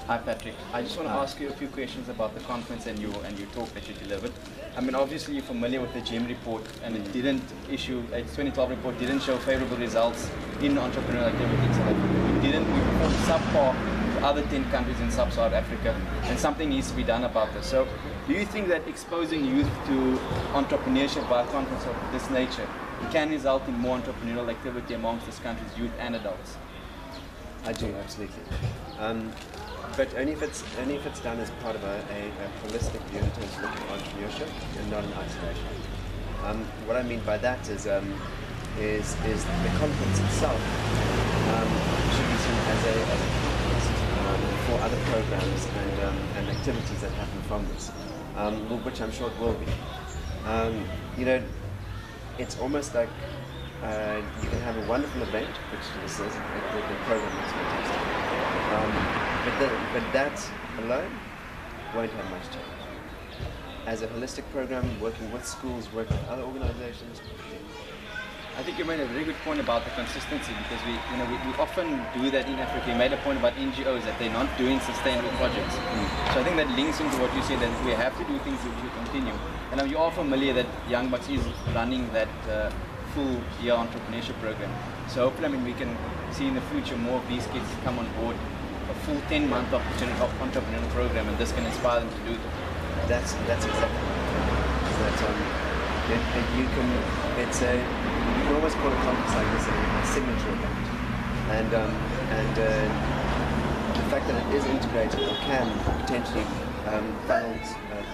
Hi Patrick, I just want to ask you a few questions about the conference and your talk that you delivered. I mean, obviously you're familiar with the GEM report, and it didn't issue, a 2012 report didn't show favorable results in entrepreneurial activity in South Africa. We performed subpar to other 10 countries in sub-Saharan Africa, and something needs to be done about this. So, do you think that exposing youth to entrepreneurship by a conference of this nature can result in more entrepreneurial activity amongst this country's youth and adults? I do, absolutely. But only if it's done as part of a holistic view in terms of looking at entrepreneurship and not in isolation. What I mean by that is the conference itself should be seen as a catalyst for other programs and activities that happen from this, which I'm sure it will be. It's almost like you can have a wonderful event, which this is, the program is fantastic. But that alone won't have much change. As a holistic program, working with schools, working with other organizations. I think you made a very good point about the consistency, because we often do that in Africa. You made a point about NGOs, that they're not doing sustainable projects. So I think that links into what you said, that we have to do things which will continue. And you are familiar that Young Bucks is running that full year entrepreneurship program. So hopefully, we can see in the future more of these kids come on board, a full 10-month opportunity of entrepreneurial program, and this can inspire them to do it. That's exactly right. You can almost call a conference like this a signature event, and the fact that it is integrated or can potentially funnel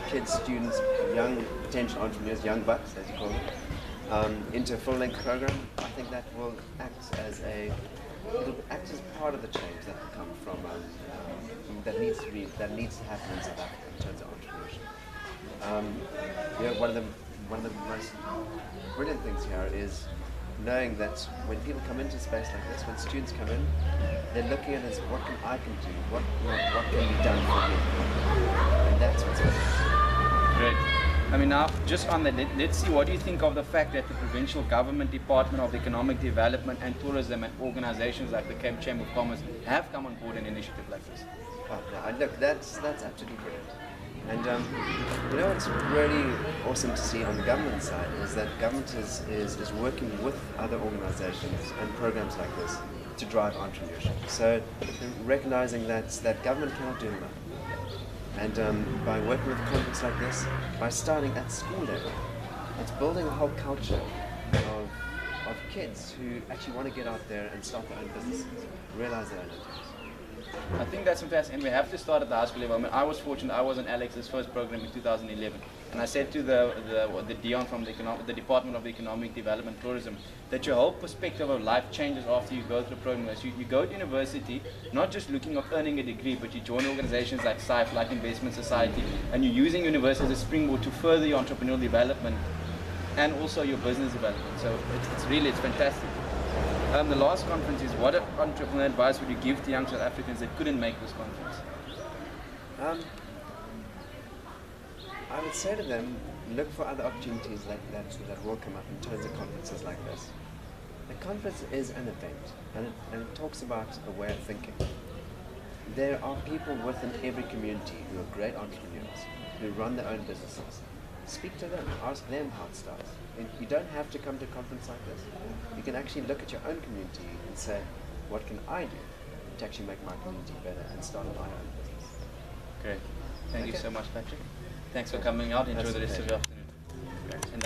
kids, students, young potential entrepreneurs, young bucks as you call them, into a full-length program. I think that will act as part of the change that will come from that needs to happen in South Africa in terms of entrepreneurship. One of the most brilliant things here is knowing that when people come into space like this, when students come in, they're looking at it as what can I do, what can be done for me, and that's what's important. Great. Now, just on that, let's see, what do you think of the fact that the provincial government, Department of Economic Development and Tourism, and organizations like the Cape Chamber of Commerce have come on board an initiative like this? Look, that's absolutely brilliant. And what's really awesome to see on the government side is that government is working with other organizations and programs like this to drive entrepreneurship. So recognizing that government cannot do enough. And by working with a conference like this, by starting at school level, it's building a whole culture of kids who actually want to get out there and start their own businesses, realize their own ideas. I think that's fantastic, and we have to start at the high school level. I was fortunate, I was on Alex's first program in 2011, and I said to the Dion from the Department of Economic Development and Tourism that your whole perspective of life changes after you go through the program. So you go to university, not just looking at earning a degree, but you join organizations like SIFE, like Investment Society, and you're using university as a springboard to further your entrepreneurial development and also your business development. So it's fantastic. The last conference is, what entrepreneurial advice would you give to young South Africans that couldn't make this conference? I would say to them, look for other opportunities like that will come up in terms of conferences like this. The conference is an event, and it talks about a way of thinking. There are people within every community who are great entrepreneurs, who run their own businesses. Speak to them, ask them how it starts. And you don't have to come to a conference like this. You can actually look at your own community and say, what can I do to actually make my community better and start my own business? Great. Thank you so much, Patrick. Thanks for coming out. Enjoy the rest of your afternoon. And